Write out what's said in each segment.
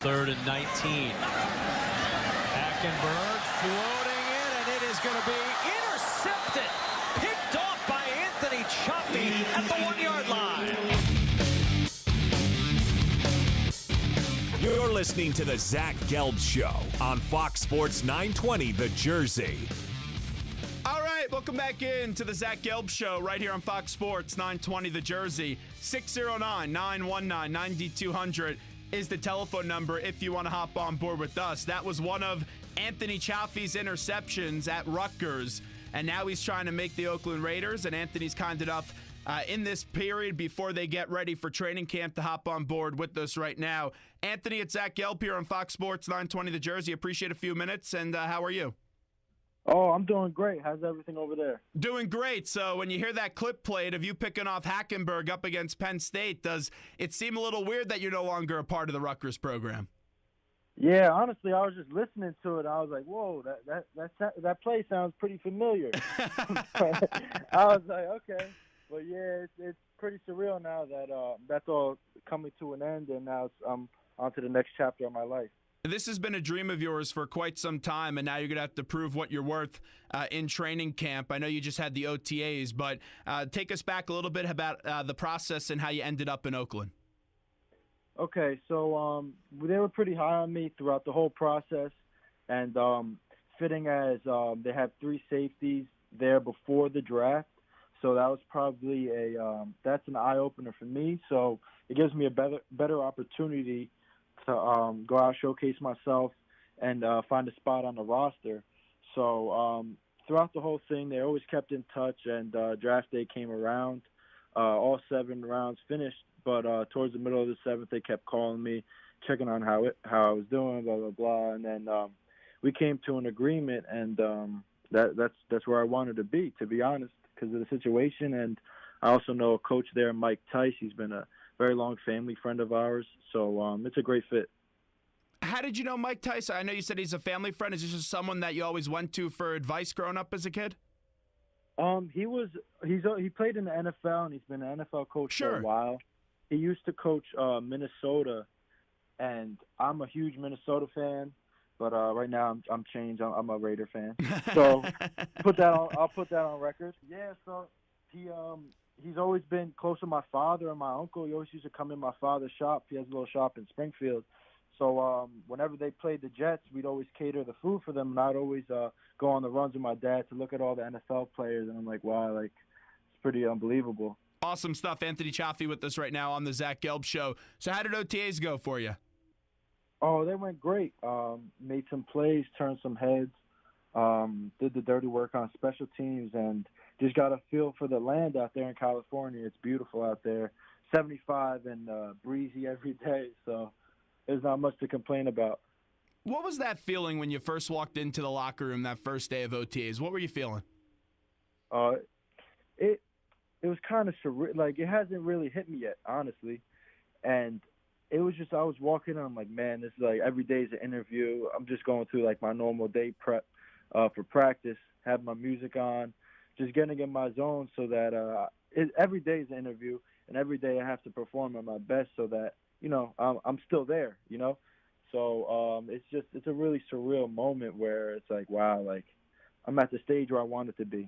3rd and 19. Hackenberg floating in, and it is going to be intercepted. Picked off by Anthony Cioffi at the 1-yard line. You're listening to the Zach Gelb Show on Fox Sports 920 The Jersey. All right, welcome back in to the Zach Gelb Show right here on Fox Sports 920 The Jersey. 609-919-9200 is the telephone number if you want to hop on board with us. That was one of Anthony Cioffi's interceptions at Rutgers, and now he's trying to make the Oakland Raiders, and Anthony's kind enough in this period before they get ready for training camp to hop on board with us right now. Anthony, it's Zach Gelb here on Fox Sports 920 The Jersey. Appreciate a few minutes, and how are you? Oh, I'm doing great. How's everything over there? Doing great. So when you hear that clip played of you picking off Hackenberg up against Penn State, does it seem a little weird that you're no longer a part of the Rutgers program? Yeah, honestly, I was just listening to it. I was like, "Whoa, that play sounds pretty familiar." I was like, "Okay," but yeah, it's pretty surreal now that that's all coming to an end, and now I'm on to the next chapter of my life. This has been a dream of yours for quite some time, and now you're going to have to prove what you're worth in training camp. I know you just had the OTAs, but take us back a little bit about the process and how you ended up in Oakland. Okay, so they were pretty high on me throughout the whole process, and fitting as they had 3 safeties there before the draft, so that was probably that's an eye-opener for me. So it gives me a better opportunity to go out, showcase myself, and find a spot on the roster. So throughout the whole thing, they always kept in touch, and draft day came around. All 7 rounds finished, but towards the middle of the 7th, they kept calling me, checking on how I was doing, blah, blah, blah. And then we came to an agreement, and that's where I wanted to be honest, because of the situation. And I also know a coach there, Mike Tyson. He's been a very long family friend of ours, so it's a great fit. How did you know Mike Tyson? I know you said he's a family friend. Is this just someone that you always went to for advice growing up as a kid? He played in the NFL, and he's been an NFL coach for a while. He used to coach Minnesota, and I'm a huge Minnesota fan. But right now I'm changed. I'm a Raider fan. So I'll put that on record. Yeah. So he's always been close to my father and my uncle. He always used to come in my father's shop. He has a little shop in Springfield. So whenever they played the Jets, we'd always cater the food for them, and I'd always go on the runs with my dad to look at all the NFL players, and I'm like, wow, like it's pretty unbelievable. Awesome stuff. Anthony Cioffi with us right now on the Zach Gelb Show. So how did OTAs go for you? Oh, they went great. Made some plays, turned some heads, did the dirty work on special teams, and just got a feel for the land out there in California. It's beautiful out there, 75 and breezy every day, so there's not much to complain about. What was that feeling when you first walked into the locker room that first day of OTAs? What were you feeling? It was kind of surreal. Like, it hasn't really hit me yet, honestly. And it was just, I was walking and I'm like, man, this is like every day is an interview. I'm just going through like my normal day prep for practice, have my music on, just getting in my zone so that every day is an interview, and every day I have to perform at my best so that, you know, I'm still there, you know. So it's a really surreal moment where it's like, wow, like I'm at the stage where I wanted to be.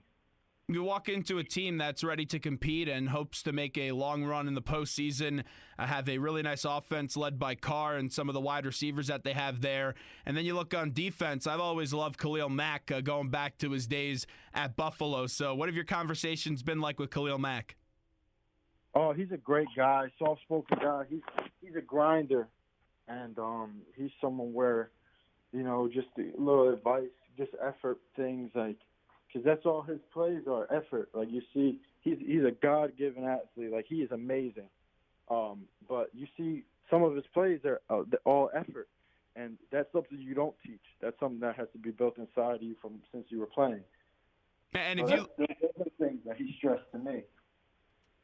You walk into a team that's ready to compete and hopes to make a long run in the postseason, have a really nice offense led by Carr and some of the wide receivers that they have there. And then you look on defense. I've always loved Khalil Mack going back to his days at Buffalo. So what have your conversations been like with Khalil Mack? Oh, he's a great guy, soft-spoken guy. He's a grinder, and he's someone where, you know, just a little advice, just effort things, like, because that's all his plays are, effort. Like, you see, he's a God-given athlete. Like, he is amazing. But you see some of his plays are all effort, and that's something you don't teach. That's something that has to be built inside of you since you were playing. And so that's the thing that he stressed to me.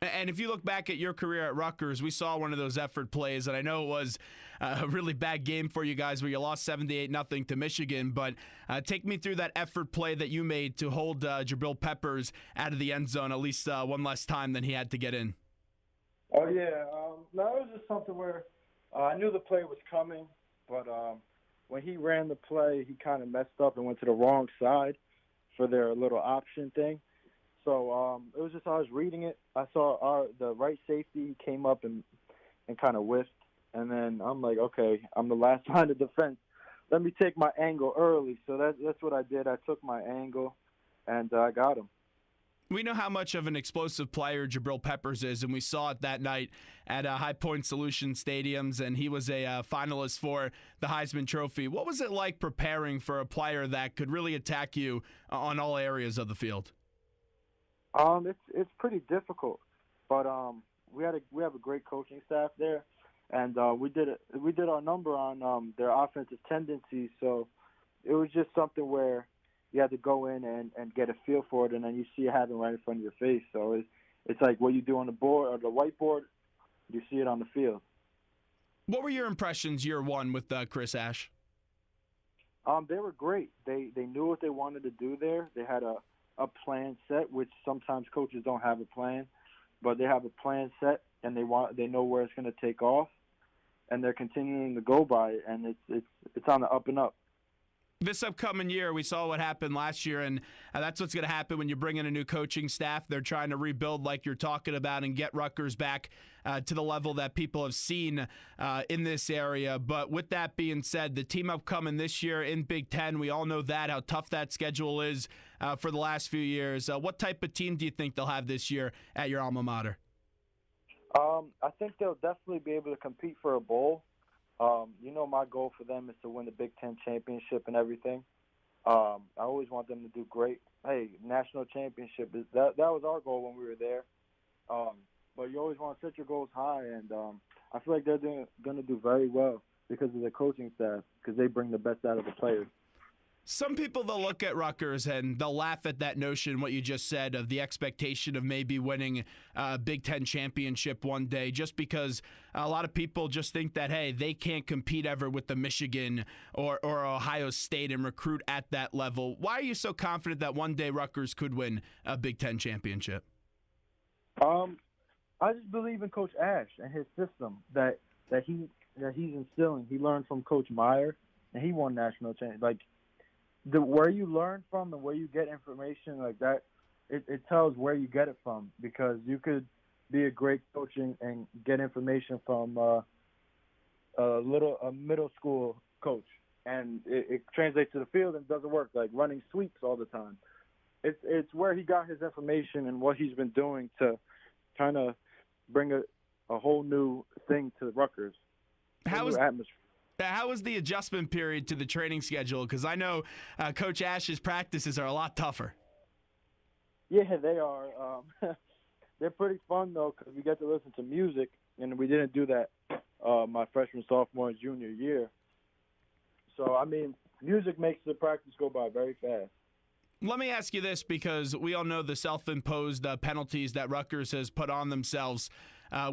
And if you look back at your career at Rutgers, we saw one of those effort plays, and I know it was a really bad game for you guys where you lost 78-0 to Michigan, but take me through that effort play that you made to hold Jabril Peppers out of the end zone at least one less time than he had to get in. Oh, yeah. No, it was just something where I knew the play was coming, but when he ran the play, he kind of messed up and went to the wrong side for their little option thing. So it was just I was reading it. I saw the right safety came up and kind of whiffed, and then I'm like, okay, I'm the last line of defense. Let me take my angle early. So that's what I did. I took my angle, and I got him. We know how much of an explosive player Jabril Peppers is, and we saw it that night at High Point Solution Stadiums, and he was a finalist for the Heisman Trophy. What was it like preparing for a player that could really attack you on all areas of the field? It's pretty difficult, but we have a great coaching staff there, and we did our number on their offensive tendencies. So it was just something where you had to go in and get a feel for it, and then you see it happen right in front of your face. So it's like what you do on the board or the whiteboard, you see it on the field. What were your impressions year one with Chris Ash? They were great. They knew what they wanted to do there. They had a plan set, which sometimes coaches don't have a plan, but they have a plan set, and they know where it's going to take off, and they're continuing to go by it, and it's on the up and up. This upcoming year, we saw what happened last year, and that's what's going to happen when you bring in a new coaching staff. They're trying to rebuild like you're talking about and get Rutgers back to the level that people have seen in this area. But with that being said, the team upcoming this year in Big Ten, we all know that, how tough that schedule is for the last few years. What type of team do you think they'll have this year at your alma mater? I think they'll definitely be able to compete for a bowl. My goal for them is to win the Big Ten championship and everything. I always want them to do great. Hey, national championship, that was our goal when we were there. But you always want to set your goals high, and I feel like they're going to do very well because of the coaching staff, because they bring the best out of the players. Some people, they'll look at Rutgers and they'll laugh at that notion, what you just said, of the expectation of maybe winning a Big Ten championship one day, just because a lot of people just think that, hey, they can't compete ever with the Michigan or Ohio State and recruit at that level. Why are you so confident that one day Rutgers could win a Big Ten championship? I just believe in Coach Ash and his system that he's instilling. He learned from Coach Meyer, and he won national championship. Like, where you learn from and where you get information like that, it tells where you get it from, because you could be a great coach and get information from a middle school coach, and it translates to the field and doesn't work, like running sweeps all the time. It's where he got his information and what he's been doing to kind of bring a whole new thing to Rutgers. How was the adjustment period to the training schedule? Because I know Coach Ash's practices are a lot tougher. Yeah, they are. They're pretty fun, though, because we get to listen to music, and we didn't do that my freshman, sophomore, and junior year. So, I mean, music makes the practice go by very fast. Let me ask you this, because we all know the self-imposed penalties that Rutgers has put on themselves.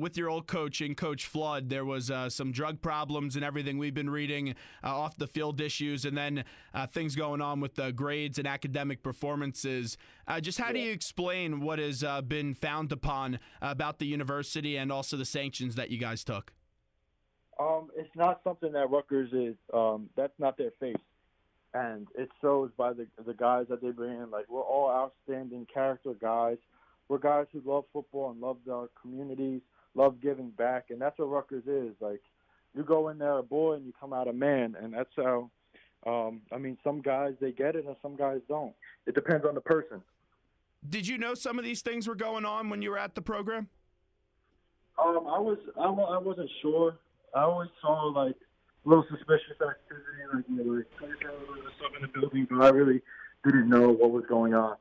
With your old coach and Coach Flood, there was some drug problems and everything we've been reading, off the field issues, and then things going on with the grades and academic performances. Just how do you explain what has been found upon about the university and also the sanctions that you guys took? It's not something that Rutgers is. That's not their face. And it shows by the guys that they bring in. Like, we're all outstanding character guys. We're guys who love football and love our communities, love giving back, and that's what Rutgers is. Like, you go in there a boy and you come out a man, and that's how. Some guys, they get it and some guys don't. It depends on the person. Did you know some of these things were going on when you were at the program? I wasn't sure. I always saw like little suspicious activity, like stuff in the building, but I really didn't know what was going on.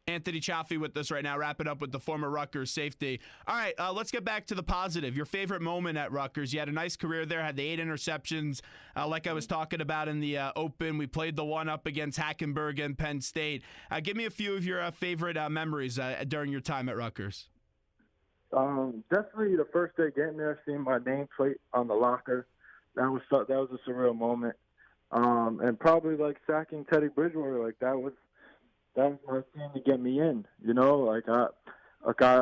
Anthony Cioffi with us right now, wrapping up with the former Rutgers safety. All right, let's get back to the positive. Your favorite moment at Rutgers. You had a nice career there, had the 8 interceptions. Like I was talking about in the Open, we played the one up against Hackenberg and Penn State. Give me a few of your favorite memories during your time at Rutgers. Definitely the first day getting there, seeing my nameplate on the locker. That was a surreal moment. And probably like sacking Teddy Bridgewater, like that was my team to get me in. You know, like a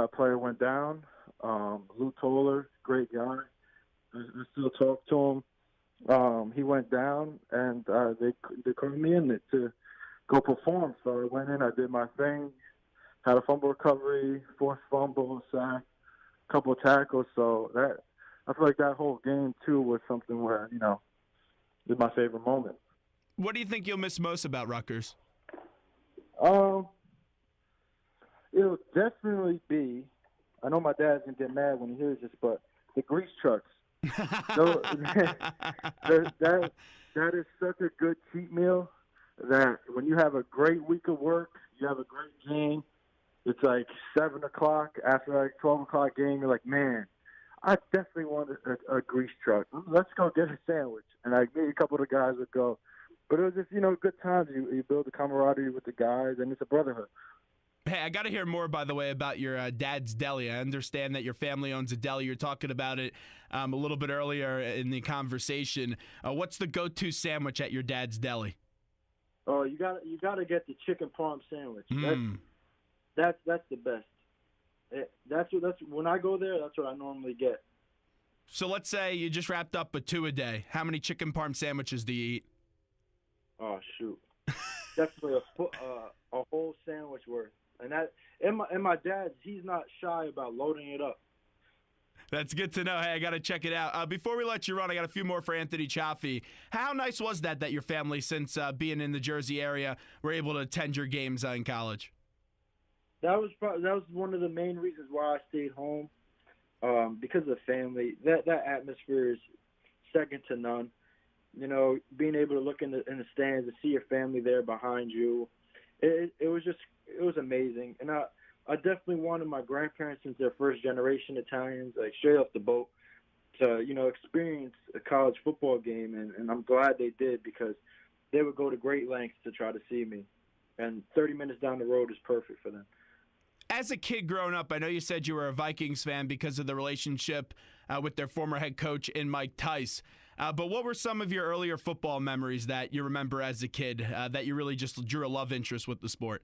player went down. Lou Toller, great guy. I still talk to him. he went down, and they called me in to go perform. So I went in, I did my thing, had a fumble recovery, forced fumble, sack, couple of tackles. So I feel like that whole game too was something where was my favorite moment. What do you think you'll miss most about Rutgers? It'll definitely be. I know my dad's gonna get mad when he hears this, but the grease trucks. So, that is such a good cheat meal that when you have a great week of work, you have a great game. It's like 7 o'clock after like 12 o'clock game. You're like, man, I definitely want a grease truck. Let's go get a sandwich. And like me, a couple of the guys would go. But it was just good times. You build a camaraderie with the guys, and it's a brotherhood. Hey, I got to hear more, by the way, about your dad's Deli. I understand that your family owns a deli. You're talking about it a little bit earlier in the conversation. What's the go-to sandwich at your dad's Deli? Oh, you got to get the chicken parm sandwich. That's the best. That's when I go there. That's what I normally get. So let's say you just wrapped up a 2 a day. How many chicken parm sandwiches do you eat? Oh shoot, definitely a whole sandwich worth. And my dad's, he's not shy about loading it up. That's good to know. Hey, I got to check it out. Before we let you run, I got a few more for Anthony Cioffi. How nice was that your family, since being in the Jersey area, were able to attend your games in college? That was one of the main reasons why I stayed home, because of the family. That atmosphere is second to none. Being able to look in the stands and see your family there behind you, it was amazing. And I definitely wanted my grandparents, since they're first generation Italians, like straight off the boat, to experience a college football game, and I'm glad they did, because they would go to great lengths to try to see me, and 30 minutes down the road is perfect for them. As a kid growing up, I know you said you were a Vikings fan because of the relationship with their former head coach in Mike Tyson. But what were some of your earlier football memories that you remember as a kid that you really just drew a love interest with the sport?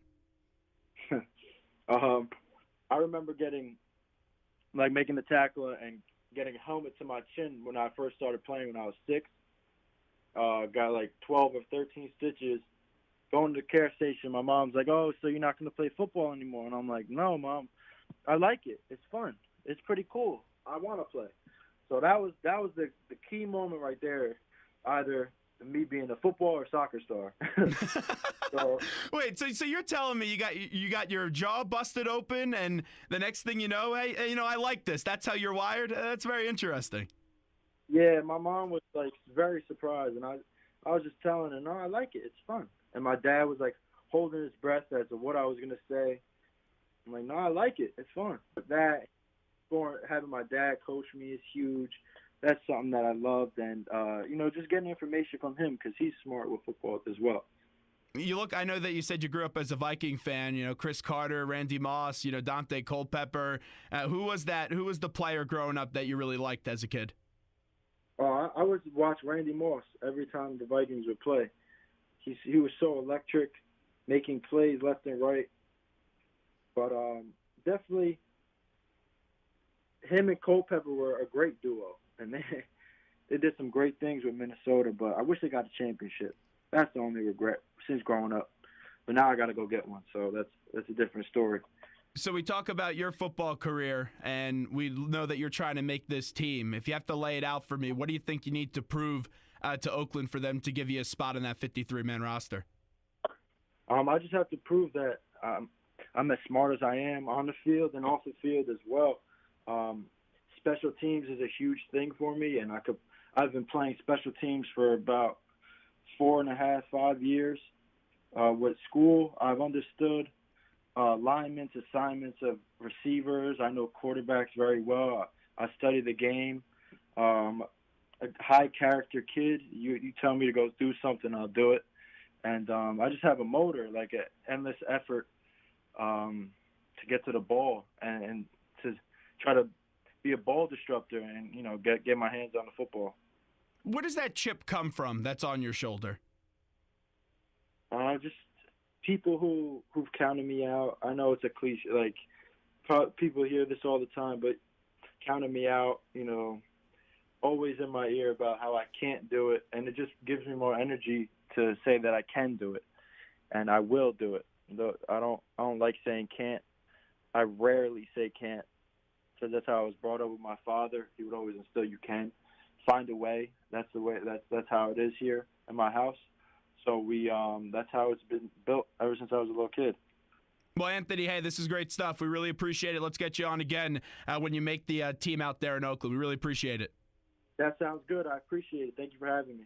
I remember making the tackle and getting a helmet to my chin when I first started playing when I was 6. Got like 12 or 13 stitches. Going to the care station, my mom's like, "Oh, so you're not going to play football anymore?" And I'm like, "No, Mom, I like it. It's fun. It's pretty cool. I want to play." So that was the key moment right there, either me being a football or soccer star. So, wait, so you're telling me you got your jaw busted open, and the next thing you know, hey, I like this. That's how you're wired. That's very interesting. Yeah, my mom was like very surprised, and I was just telling her, "No, I like it. It's fun." And my dad was like holding his breath as to what I was gonna say. I'm like, "No, I like it. It's fun." But having my dad coach me is huge. That's something that I loved, and just getting information from him, because he's smart with football as well. I know that you said you grew up as a Viking fan. Chris Carter, Randy Moss, Dante Culpepper. Who was the player growing up that you really liked as a kid? I would watch Randy Moss every time the Vikings would play. He was so electric, making plays left and right. But definitely, him and Culpepper were a great duo, and they did some great things with Minnesota. But I wish they got a championship. That's the only regret since growing up. But now I got to go get one, so that's a different story. So we talk about your football career, and we know that you're trying to make this team. If you have to lay it out for me, what do you think you need to prove to Oakland for them to give you a spot in that 53-man roster? I just have to prove that I'm as smart as I am on the field and off the field as well. Special teams is a huge thing for me, and I've been playing special teams for about 4.5, 5 years. With school, I've understood linemen's assignments of receivers. I know quarterbacks very well. I study the game. A high-character kid. You tell me to go do something, I'll do it. And I just have a motor, like an endless effort to get to the ball and to try to be a ball disruptor and, get my hands on the football. Where does that chip come from that's on your shoulder? Just people who've counted me out. I know it's a cliche, like people hear this all the time, but counted me out, always in my ear about how I can't do it, and it just gives me more energy to say that I can do it, and I will do it. I don't like saying can't. I rarely say can't. So that's how I was brought up with my father. He would always instill you can find a way. That's the way. That's how it is here in my house. So that's how it's been built ever since I was a little kid. Well, Anthony, hey, this is great stuff. We really appreciate it. Let's get you on again when you make the team out there in Oakland. We really appreciate it. That sounds good. I appreciate it. Thank you for having me.